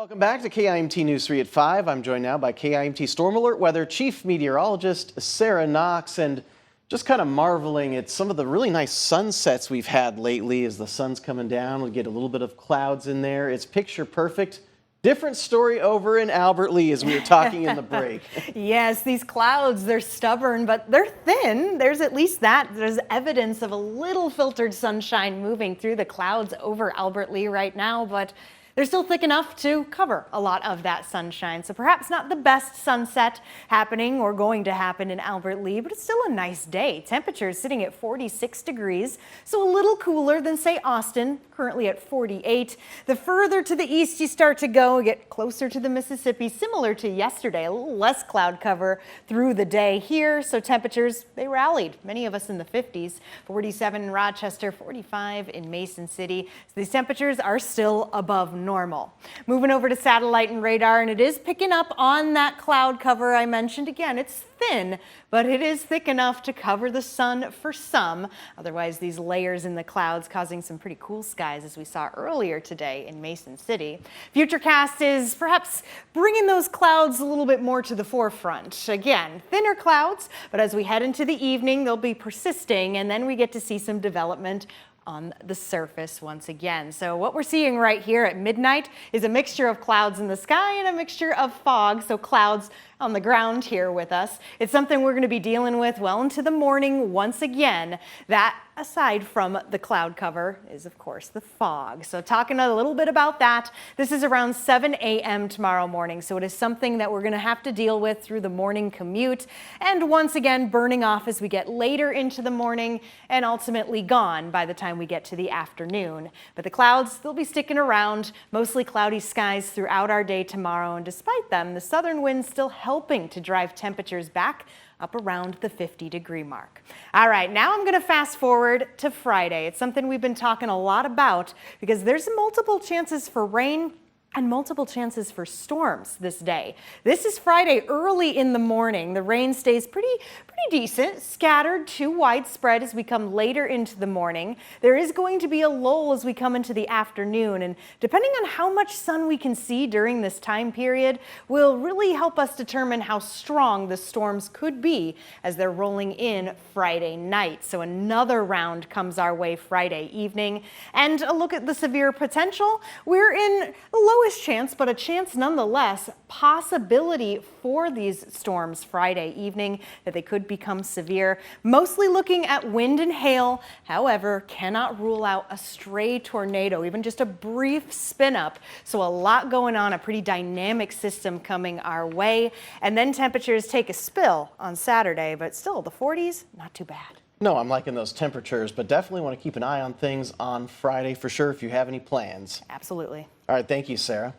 Welcome back to KIMT News 3 at 5. I'm joined now by KIMT Storm Alert Weather Chief Meteorologist Sarah Knox, and just kind of marveling at some of the really nice sunsets we've had lately as the sun's coming down. We get a little bit of clouds in there. It's picture perfect. Different story over in Albert Lea as we were talking in the break. Yes, these clouds, they're stubborn, but they're thin. There's at least that. There's evidence of a little filtered sunshine moving through the clouds over Albert Lea right now, but they're still thick enough to cover a lot of that sunshine. So perhaps not the best sunset happening or going to happen in Albert Lea, but it's still a nice day. Temperatures sitting at 46 degrees, so a little cooler than, say, Austin, currently at 48. The further to the east you start to go, get closer to the Mississippi, similar to yesterday, a little less cloud cover through the day here. So temperatures, they rallied. Many of us in the 50s, 47 in Rochester, 45 in Mason City. So these temperatures are still above normal. Moving over to satellite and radar, and it is picking up on that cloud cover I mentioned. Again, it's thin, but it is thick enough to cover the sun for some. Otherwise, these layers in the clouds causing some pretty cool skies as we saw earlier today in Mason City. Futurecast is perhaps bringing those clouds a little bit more to the forefront. Again, thinner clouds, but as we head into the evening, they'll be persisting, and then we get to see some development on the surface once again. So what we're seeing right here at midnight is a mixture of clouds in the sky and a mixture of fog, so clouds on the ground here with us. It's something we're going to be dealing with well into the morning once again. That, aside from the cloud cover, is of course the fog. So talking a little bit about that, this is around 7 a.m. tomorrow morning, so it is something that we're going to have to deal with through the morning commute, and once again burning off as we get later into the morning and ultimately gone by the time we get to the afternoon. But the clouds, they'll be sticking around, mostly cloudy skies throughout our day tomorrow, and despite them, the southern winds still helping to drive temperatures back up around the 50-degree mark. All right, now I'm going to fast forward to Friday. It's something we've been talking a lot about because there's multiple chances for rain and multiple chances for storms this day. This is Friday early in the morning. The rain stays pretty decent, scattered to widespread as we come later into the morning. There is going to be a lull as we come into the afternoon, and depending on how much sun we can see during this time period will really help us determine how strong the storms could be as they're rolling in Friday night. So another round comes our way Friday evening, and a look at the severe potential. We're in the lowest chance, but a chance nonetheless, possibility for these storms Friday evening that they could become severe. Mostly looking at wind and hail, however, cannot rule out a stray tornado, even just a brief spin up. So a lot going on, a pretty dynamic system coming our way. And then temperatures take a spill on Saturday, but still the 40s, not too bad. No, I'm liking those temperatures, but definitely want to keep an eye on things on Friday for sure if you have any plans. Absolutely. All right, thank you, Sarah.